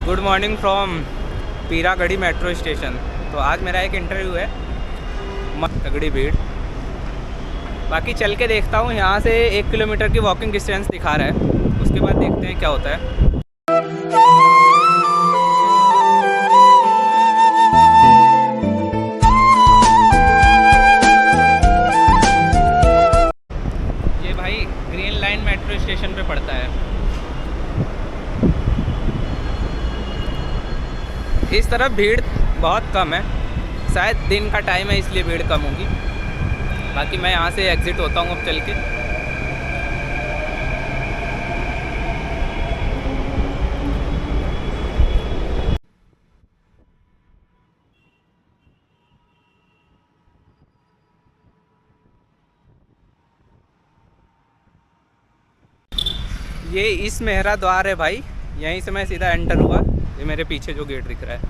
Good morning from Peeragarhi metro station. तो आज मेरा एक इंटरव्यू है, तगड़ी भीड़। बाकी चल के देखता हूँ, यहाँ से 1 किलोमीटर की वॉकिंग डिस्टेंस दिखा रहा है, उसके बाद देखते हैं क्या होता है। ये भाई ग्रीन लाइन मेट्रो स्टेशन पे पड़ता है। इस तरफ भीड़ बहुत कम है, शायद दिन का टाइम है इसलिए भीड़ कम होगी। बाकी मैं यहाँ से एग्ज़िट होता हूँ अब चल के। ये इस मेहरा द्वार है भाई, यहीं से मैं सीधा एंटर हुआ। ये मेरे पीछे जो गेट दिख रहा है,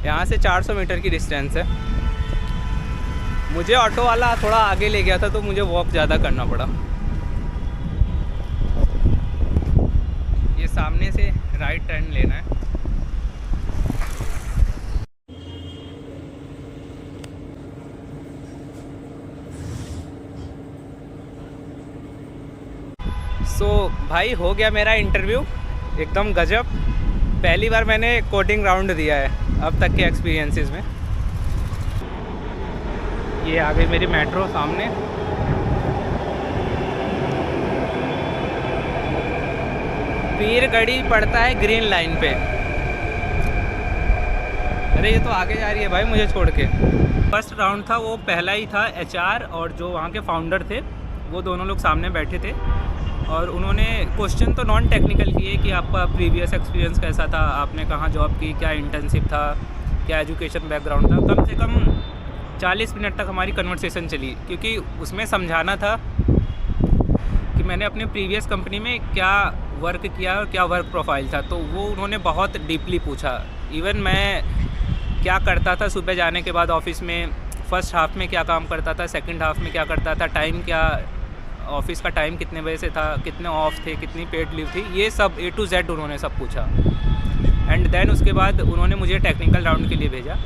यहाँ से 400 मीटर की डिस्टेंस है। मुझे ऑटो वाला थोड़ा आगे ले गया था तो मुझे वॉक ज़्यादा करना पड़ा। ये सामने से राइट टर्न लेना है। भाई हो गया मेरा इंटरव्यू, एकदम गजब। पहली बार मैंने कोडिंग राउंड दिया है अब तक के एक्सपीरियंसेस में। ये आ गई मेरी मेट्रो सामने। पीरगढ़ी पड़ता है ग्रीन लाइन पे। अरे ये तो आगे जा रही है भाई मुझे छोड़ के। फर्स्ट राउंड था वो पहला ही था। एचआर और जो वहाँ के फाउंडर थे वो दोनों लोग सामने बैठे थे और उन्होंने क्वेश्चन तो नॉन टेक्निकल किए कि आपका प्रीवियस एक्सपीरियंस कैसा था, आपने कहाँ जॉब की, क्या इंटर्नशिप था, क्या एजुकेशन बैकग्राउंड था। कम से कम 40 मिनट तक हमारी कन्वर्सेशन चली, क्योंकि उसमें समझाना था कि मैंने अपने प्रीवियस कंपनी में क्या वर्क किया और क्या वर्क प्रोफाइल था। तो वो उन्होंने बहुत डीपली पूछा। इवन मैं क्या करता था सुबह जाने के बाद ऑफिस में, फ़र्स्ट हाफ में क्या काम करता था, सेकंड हाफ में क्या करता था, टाइम क्या, ऑफिस का टाइम कितने बजे से था, कितने ऑफ थे, कितनी पेड लीव थी, ये सब A to Z उन्होंने सब पूछा। एंड देन उसके बाद उन्होंने मुझे टेक्निकल राउंड के लिए भेजा।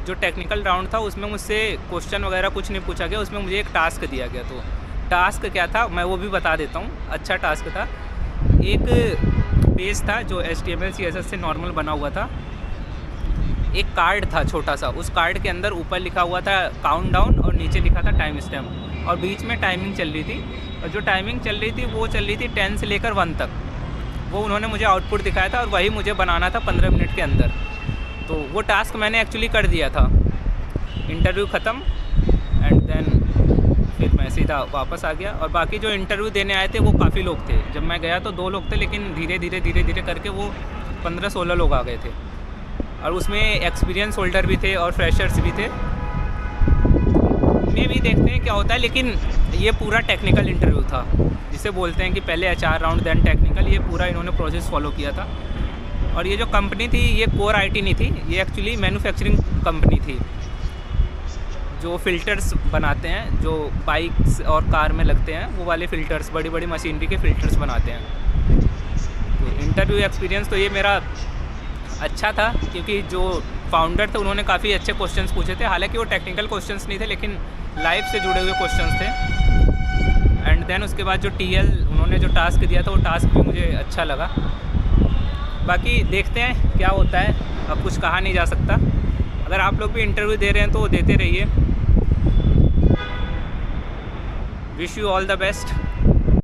जो टेक्निकल राउंड था उसमें मुझसे क्वेश्चन वगैरह कुछ नहीं पूछा गया, उसमें मुझे एक टास्क दिया गया। तो टास्क क्या था मैं वो भी बता देता हूँ। अच्छा टास्क था। एक पेज था जो HTML CSS से नॉर्मल बना हुआ था। एक कार्ड था छोटा सा, उस कार्ड के अंदर ऊपर लिखा हुआ था काउंटडाउन और नीचे लिखा था टाइम स्टैम्प, और बीच में टाइमिंग चल रही थी। और जो टाइमिंग चल रही थी वो चल रही थी 10 से लेकर 1 तक। वो उन्होंने मुझे आउटपुट दिखाया था और वही मुझे बनाना था 15 मिनट के अंदर। तो वो टास्क मैंने एक्चुअली कर दिया था। इंटरव्यू ख़त्म एंड देन फिर मैं सीधा वापस आ गया। और बाकी जो इंटरव्यू देने आए थे वो काफ़ी लोग थे। जब मैं गया तो 2 लोग थे, लेकिन धीरे धीरे करके वो 15-16 लोग आ गए थे। और उसमें एक्सपीरियंस होल्डर भी थे और फ्रेशर्स भी थे। में भी देखते हैं क्या होता है। लेकिन ये पूरा टेक्निकल इंटरव्यू था, जिसे बोलते हैं कि पहले HR राउंड देन टेक्निकल। ये पूरा इन्होंने प्रोसेस फॉलो किया था। और ये जो कंपनी थी ये कोर IT नहीं थी, ये एक्चुअली मैन्युफैक्चरिंग कंपनी थी जो फ़िल्टर्स बनाते हैं, जो बाइक्स और कार में लगते हैं वो वाले फ़िल्टर्स, बड़ी बड़ी मशीनरी के फ़िल्टर्स बनाते हैं। तो इंटरव्यू एक्सपीरियंस तो ये मेरा अच्छा था, क्योंकि जो फाउंडर थे उन्होंने काफ़ी अच्छे क्वेश्चंस पूछे थे। हालांकि वो टेक्निकल क्वेश्चंस नहीं थे, लेकिन लाइफ से जुड़े हुए क्वेश्चंस थे। एंड देन उसके बाद जो TL उन्होंने जो टास्क दिया था वो टास्क भी मुझे अच्छा लगा। बाकी देखते हैं क्या होता है, अब कुछ कहा नहीं जा सकता। अगर आप लोग भी इंटरव्यू दे रहे हैं तो देते रहिए। Wish you all the best.